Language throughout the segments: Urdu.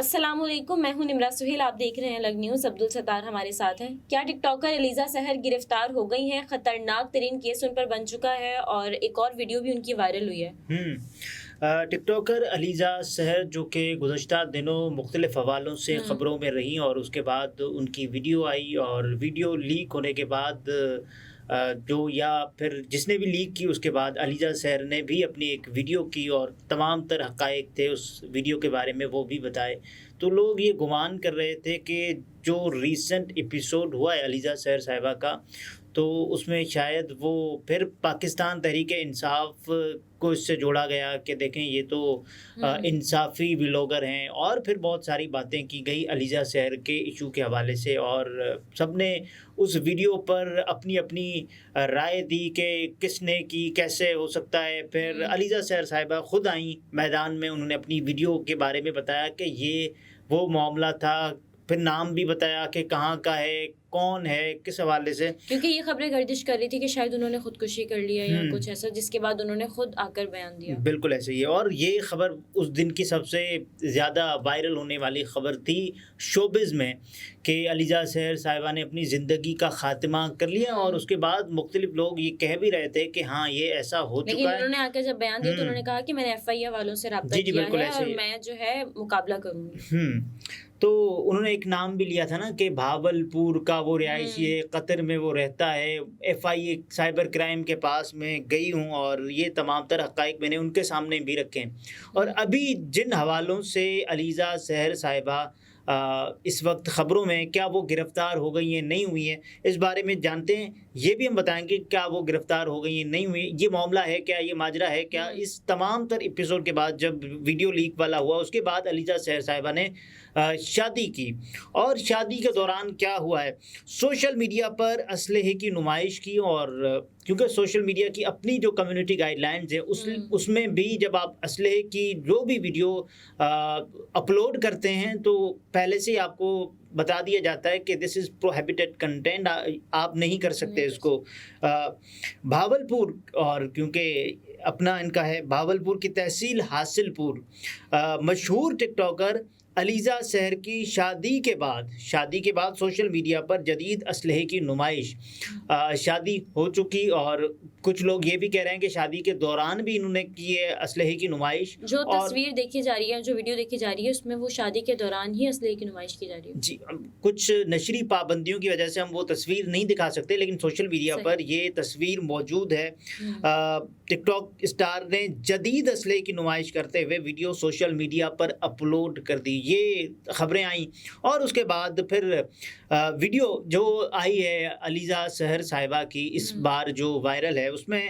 السلام علیکم، میں ہوں نمرہ سہیل، آپ دیکھ رہے ہیں الگ نیوز۔ عبدالستار ہمارے ساتھ ہیں۔ کیا ٹک ٹاکر الیزا سحر گرفتار ہو گئی ہیں؟ خطرناک ترین کیس ان پر بن چکا ہے اور ایک اور ویڈیو بھی ان کی وائرل ہوئی ہے۔ ٹک ٹاکر الیزا سحر جو کہ گزشتہ دنوں مختلف حوالوں سے خبروں میں رہیں اور اس کے بعد ان کی ویڈیو آئی اور ویڈیو لیک ہونے کے بعد یا پھر جس نے بھی لیک کی اس کے بعد الیزا سحر نے بھی اپنی ایک ویڈیو کی اور تمام تر حقائق تھے اس ویڈیو کے بارے میں وہ بھی بتائے۔ تو لوگ یہ گمان کر رہے تھے کہ جو ریسنٹ ایپیسوڈ ہوا ہے الیزا سحر صاحبہ کا، تو اس میں شاید وہ پھر پاکستان تحریک انصاف کو اس سے جوڑا گیا کہ دیکھیں یہ تو انصافی ولاگر ہیں، اور پھر بہت ساری باتیں کی گئی الیزا سحر کے ایشو کے حوالے سے، اور سب نے اس ویڈیو پر اپنی اپنی رائے دی کہ کس نے کی، کیسے ہو سکتا ہے۔ پھر الیزا سحر صاحبہ خود آئیں میدان میں، انہوں نے اپنی ویڈیو کے بارے میں بتایا کہ یہ وہ معاملہ تھا، پھر نام بھی بتایا کہ کہاں کا ہے، کون ہے، کس حوالے سے، کیونکہ یہ خبریں گردش کر رہی تھی کہ شاید انہوں نے خودکشی کر لیا یا کچھ ایسا، جس کے بعد انہوں نے خود آ کر بیان دیا۔ بالکل ایسے ہی ہے، اور یہ خبر اس دن کی سب سے زیادہ وائرل ہونے والی خبر تھی شوبز میں کہ الیزا سحر صاحبہ نے اپنی زندگی کا خاتمہ کر لیا، اور اس کے بعد مختلف لوگ یہ کہہ بھی رہے تھے کہ ہاں یہ ایسا ہو چکا ہے، لیکن انہوں نے آ کر جب بیان دیا تو انہوں نے کہا کہ میں نے ایف آئی اے والوں سے رابطہ کیا ہے اور میں جو ہے مقابلہ کروں گی۔ تو انہوں نے ایک نام بھی لیا تھا نا کہ بھاولپور کا وہ رہائشی ہے، قطر میں وہ رہتا ہے، F I A cyber crime کے پاس میں گئی ہوں، اور یہ تمام تر حقائق میں نے ان کے سامنے بھی رکھے ہیں۔ اور ابھی جن حوالوں سے الیزا سحر صاحبہ اس وقت خبروں میں، کیا وہ گرفتار ہو گئی ہیں نہیں ہوئی ہیں، اس بارے میں جانتے ہیں۔ یہ بھی ہم بتائیں گے کیا وہ گرفتار ہو گئی ہیں نہیں ہوئی، یہ معاملہ ہے کیا، یہ ماجرا ہے کیا۔ اس تمام تر ایپیسوڈ کے بعد جب ویڈیو لیک والا ہوا، اس کے بعد الیزا سحر صاحبہ نے شادی کی، اور شادی کے دوران کیا ہوا ہے، سوشل میڈیا پر اسلحے کی نمائش کی، اور کیونکہ سوشل میڈیا کی اپنی جو کمیونٹی گائیڈ لائنز ہیں اس میں بھی جب آپ اسلحے کی جو بھی ویڈیو اپلوڈ کرتے ہیں تو پہلے سے آپ کو بتا دیا جاتا ہے کہ دس از پروہیبٹڈ کنٹینٹ، آپ نہیں کر سکتے اس کو۔ بھاولپور، اور کیونکہ اپنا ان کا ہے بھاولپور کی تحصیل حاصل پور، مشہور ٹک ٹاکر الیزا سحر کی شادی کے بعد سوشل میڈیا پر جدید اسلحے کی نمائش، شادی ہو چکی، اور کچھ لوگ یہ بھی کہہ رہے ہیں کہ شادی کے دوران بھی انہوں نے کی ہے اسلحے کی نمائش۔ جو تصویر دیکھی جا رہی ہے، جو ویڈیو دیکھی جا رہی ہے، اس میں وہ شادی کے دوران ہی اسلحے کی نمائش کی جا رہی ہے۔ جی، کچھ نشری پابندیوں کی وجہ سے ہم وہ تصویر نہیں دکھا سکتے، لیکن سوشل میڈیا پر یہ تصویر موجود ہے۔ ٹک ٹاک اسٹار نے جدید اسلحے کی نمائش کرتے ہوئے ویڈیو سوشل میڈیا پر اپلوڈ کر دی، یہ خبریں آئیں، اور اس کے بعد پھر ویڈیو جو آئی ہے الیزا سحر صاحبہ کی اس بار جو وائرل ہے، اس میں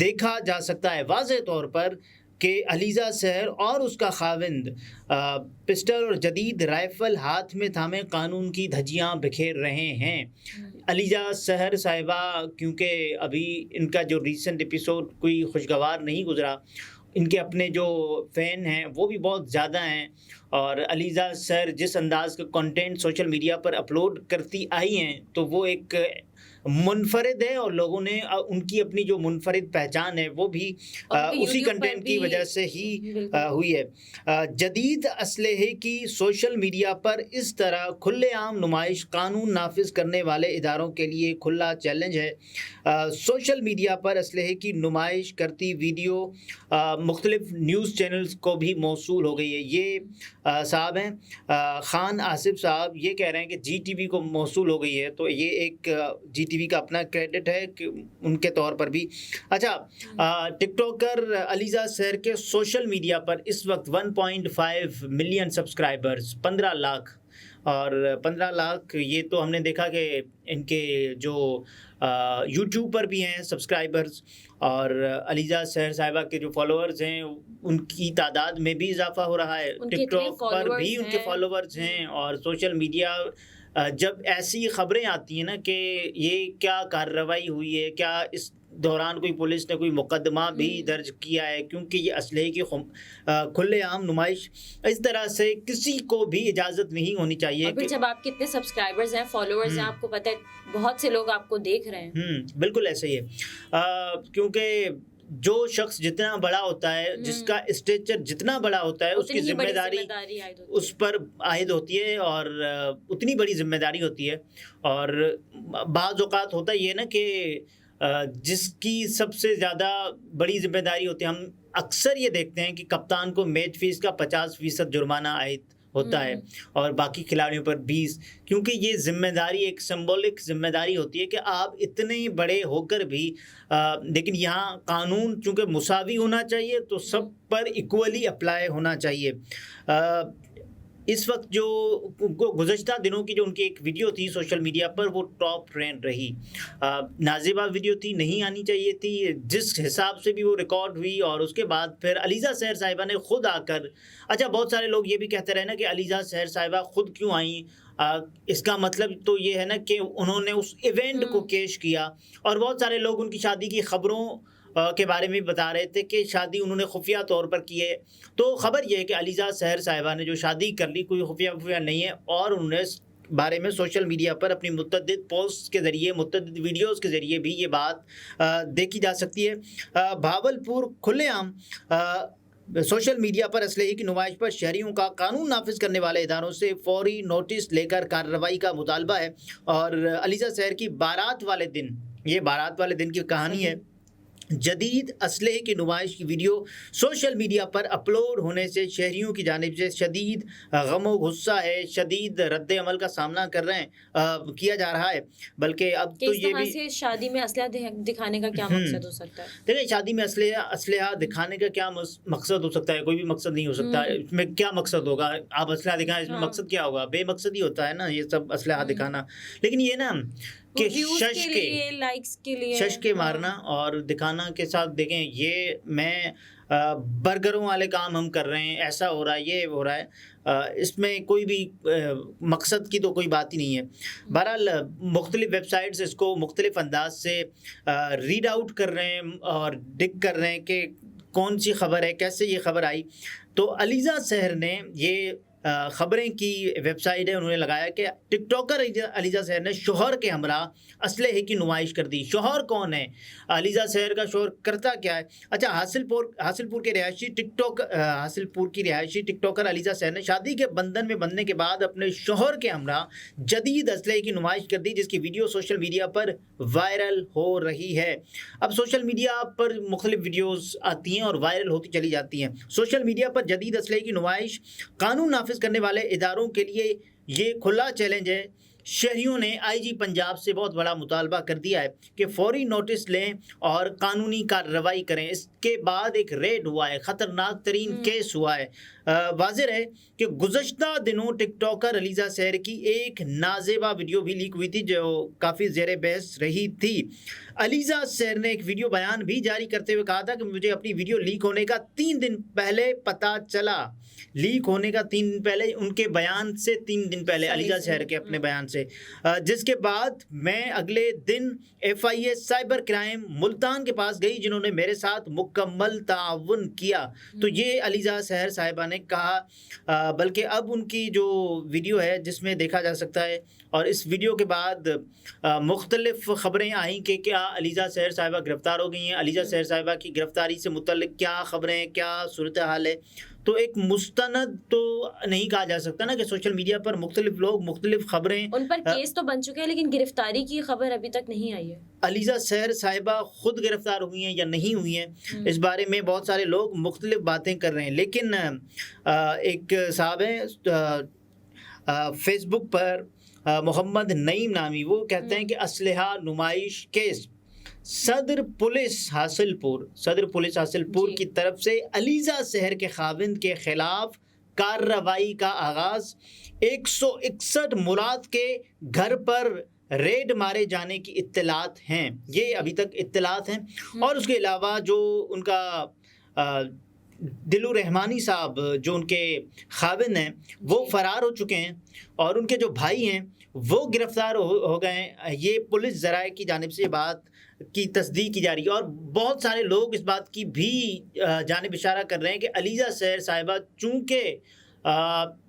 دیکھا جا سکتا ہے واضح طور پر کہ الیزا سحر اور اس کا خاوند پسٹل اور جدید رائفل ہاتھ میں تھامے قانون کی دھجیاں بکھیر رہے ہیں۔ الیزا سحر صاحبہ کیونکہ ابھی ان کا جو ریسنٹ ایپیسوڈ کوئی خوشگوار نہیں گزرا، ان کے اپنے جو فین ہیں وہ بھی بہت زیادہ ہیں، اور الیزا سحر جس انداز کا کنٹینٹ سوشل میڈیا پر اپلوڈ کرتی آئی ہیں تو وہ ایک منفرد ہے، اور لوگوں نے ان کی اپنی جو منفرد پہچان ہے وہ بھی اسی کنٹینٹ کی وجہ سے ہی ہوئی ہے۔ جدید اسلحے کی سوشل میڈیا پر اس طرح کھلے عام نمائش قانون نافذ کرنے والے اداروں کے لیے کھلا چیلنج ہے۔ سوشل میڈیا پر اسلحے کی نمائش کرتی ویڈیو مختلف نیوز چینلز کو بھی موصول ہو گئی ہے۔ یہ صاحب ہیں خان آصف صاحب، یہ کہہ رہے ہیں کہ جی ٹی وی کو موصول ہو گئی ہے، تو یہ ایک جی ٹی وی کا اپنا کریڈٹ ہے کہ ان کے طور پر بھی۔ اچھا، ٹک ٹاکر الیزا سحر کے سوشل میڈیا پر اس وقت 1.5 ملین سبسکرائبرز، 15 لاکھ، اور 15 لاکھ یہ تو ہم نے دیکھا کہ ان کے جو یوٹیوب پر بھی ہیں سبسکرائبرز، اور الیزا سحر صاحبہ کے جو فالوورز ہیں ان کی تعداد میں بھی اضافہ ہو رہا ہے، ٹک ٹاک پر بھی ان کے فالوورز ہیں، اور سوشل میڈیا جب ایسی خبریں آتی ہیں نا کہ یہ کیا کارروائی ہوئی ہے، کیا اس دوران کوئی پولیس نے کوئی مقدمہ بھی درج کیا ہے، کیونکہ یہ اسلحے کی کھلے عام نمائش اس طرح سے کسی کو بھی اجازت نہیں ہونی چاہیے۔ اور جب آپ کتنے سبسکرائبرز ہیں، فالوورز ہیں، آپ کو پتہ ہے بہت سے لوگ آپ کو دیکھ رہے ہیں۔ بالکل ایسے ہی ہے، کیونکہ جو شخص جتنا بڑا ہوتا ہے, جس کا اسٹیچر جتنا بڑا ہوتا ہے, اس کی ذمہ داری اس پر عائد ہوتی ہے اور اتنی بڑی ذمہ داری ہوتی ہے. اور بعض اوقات ہوتا یہ نا کہ جس کی سب سے زیادہ بڑی ذمہ داری ہوتی ہے, ہم اکثر یہ دیکھتے ہیں کہ کپتان کو میچ فیس کا 50% جرمانہ عائد ہوتا ہے اور باقی کھلاڑیوں پر 20, کیونکہ یہ ذمہ داری ایک سمبولک ذمہ داری ہوتی ہے کہ آپ اتنے بڑے ہو کر بھی لیکن یہاں قانون چونکہ مساوی ہونا چاہیے تو سب پر ایکولی اپلائی ہونا چاہیے. اس وقت جو گزشتہ دنوں کی جو ان کی ایک ویڈیو تھی سوشل میڈیا پر, وہ ٹاپ ٹرینڈ رہی. نازیبہ ویڈیو تھی, نہیں آنی چاہیے تھی, جس حساب سے بھی وہ ریکارڈ ہوئی. اور اس کے بعد پھر علیزہ سحر صاحبہ نے خود آ کر, اچھا بہت سارے لوگ یہ بھی کہتے رہے نا کہ علیزہ سحر صاحبہ خود کیوں آئیں, اس کا مطلب تو یہ ہے نا کہ انہوں نے اس ایونٹ کو کیش کیا. اور بہت سارے لوگ ان کی شادی کی خبروں کے بارے میں بتا رہے تھے کہ شادی انہوں نے خفیہ طور پر کی ہے. تو خبر یہ ہے کہ علیزہ سحر صاحبہ نے جو شادی کر لی کوئی خفیہ نہیں ہے, اور انہوں نے بارے میں سوشل میڈیا پر اپنی متعدد پوسٹ کے ذریعے, متعدد ویڈیوز کے ذریعے بھی یہ بات دیکھی جا سکتی ہے. بھاولپور کھلے عام سوشل میڈیا پر اسلحے کی نمائش پر شہریوں کا قانون نافذ کرنے والے اداروں سے فوری نوٹس لے کر کارروائی کا مطالبہ ہے. اور علیزہ سحر کی بارات والے دن, یہ بارات والے دن کی کہانی ہے, جدید اسلحے کی نمائش کی ویڈیو سوشل میڈیا پر اپلوڈ ہونے سے شہریوں کی جانب سے شدید غم و غصہ ہے, شدید رد عمل کا سامنا کیا جا رہا ہے. بلکہ اب تو یہ بھی شادی میں اسلحہ دکھانے کا کیا مقصد ہو سکتا ہے؟ دیکھیں شادی میں اسلحہ دکھانے کا کیا مقصد ہو سکتا ہے, کوئی بھی مقصد نہیں ہو سکتا. اس میں کیا مقصد ہوگا, آپ اسلحہ دکھائیں, اس میں مقصد کیا ہوگا, بے مقصد ہی ہوتا ہے نا یہ سب اسلحہ دکھانا. لیکن یہ نا کہ شش کے مارنا اور دکھانا کے ساتھ دیکھیں, یہ میں برگروں والے کام ہم کر رہے ہیں, ایسا ہو رہا ہے, یہ ہو رہا ہے, اس میں کوئی بھی مقصد کی تو کوئی بات ہی نہیں ہے. بہرحال مختلف ویب سائٹس اس کو مختلف انداز سے ریڈ آؤٹ کر رہے ہیں اور ڈگ کر رہے ہیں کہ کون سی خبر ہے, کیسے یہ خبر آئی. تو علیزہ سحر نے یہ خبریں کی ویب سائٹ ہے, انہوں نے لگایا کہ ٹک ٹاکر علیزہ سحر نے شوہر کے ہمراہ اسلحے کی نمائش کر دی. شوہر کون ہے, علیزہ سحر کا شوہر کرتا کیا ہے؟ اچھا حاصل پور کے رہائشی ٹک ٹاکر علیزہ سحر نے شادی کے بندھن میں بندھنے کے بعد اپنے شوہر کے ہمراہ جدید اسلحے کی نمائش کر دی, جس کی ویڈیو سوشل میڈیا پر وائرل ہو رہی ہے. اب سوشل میڈیا پر مختلف ویڈیوز آتی ہیں اور وائرل ہوتی چلی جاتی ہیں. سوشل میڈیا پر جدید اسلحے کی نمائش قانون نافذ کرنے والے اداروں کے لیے یہ کھلا چیلنج ہے. شہریوں نے آئی جی پنجاب سے بہت بڑا مطالبہ کر دیا ہے کہ فوری نوٹس لیں اور قانونی کارروائی کریں. اس کے بعد ایک ریڈ ہوا ہے, خطرناک ترین کیس ہوا ہے. واضح ہے کہ گزشتہ دنوں ٹک ٹاکر علیزہ سحر کی ایک نازیبہ ویڈیو بھی لیک ہوئی تھی جو کافی زیر بحث رہی تھی. علیزہ سحر نے ایک ویڈیو بیان بھی جاری کرتے ہوئے کہا تھا کہ مجھے اپنی ویڈیو لیک ہونے کا 3 دن پہلے پتہ چلا. لیک ہونے کا 3 دن پہلے, ان کے بیان سے 3 دن پہلے, علیزہ سحر کے اپنے بیان سے, جس کے بعد میں اگلے دن FIA سائبر کرائم ملتان کے پاس گئی جنہوں نے میرے ساتھ مکمل تعاون کیا. تو یہ علیزہ سحر صاحبہ نے کہا. بلکہ اب ان کی جو ویڈیو ہے جس میں دیکھا جا سکتا ہے, اور اس ویڈیو کے بعد مختلف خبریں آئیں کہ کیا علیزہ سحر صاحبہ گرفتار ہو گئی ہیں, علیزہ سحر صاحبہ کی گرفتاری سے متعلق کیا خبریں ہیں, کیا صورتحال ہے. تو ایک مستند تو نہیں کہا جا سکتا نا کہ سوشل میڈیا پر مختلف لوگ مختلف خبریں, ان پر کیس تو بن چکے ہیں لیکن گرفتاری کی خبر ابھی تک نہیں آئی ہے. علیزہ سحر صاحبہ خود گرفتار ہوئی ہیں یا نہیں ہوئی ہیں, اس بارے میں بہت سارے لوگ مختلف باتیں کر رہے ہیں. لیکن ایک صاحب ہیں فیس بک پر محمد نعیم نامی, وہ کہتے ہیں کہ اسلحہ نمائش کیس صدر پولیس حاصل پور کی طرف سے علیزہ سحر کے خاوند کے خلاف کارروائی کا آغاز. 161 مراد کے گھر پر ریڈ مارے جانے کی اطلاعات ہیں, یہ ابھی تک اطلاعات ہیں. اور اس کے علاوہ جو ان کا دلو رحمانی صاحب جو ان کے خاوند ہیں وہ فرار ہو چکے ہیں, اور ان کے جو بھائی ہیں وہ گرفتار ہو گئے ہیں. یہ پولیس ذرائع کی جانب سے بات کی تصدیق کی جا رہی ہے, اور بہت سارے لوگ اس بات کی بھی جانب اشارہ کر رہے ہیں کہ علیزہ سحر صاحبہ چونکہ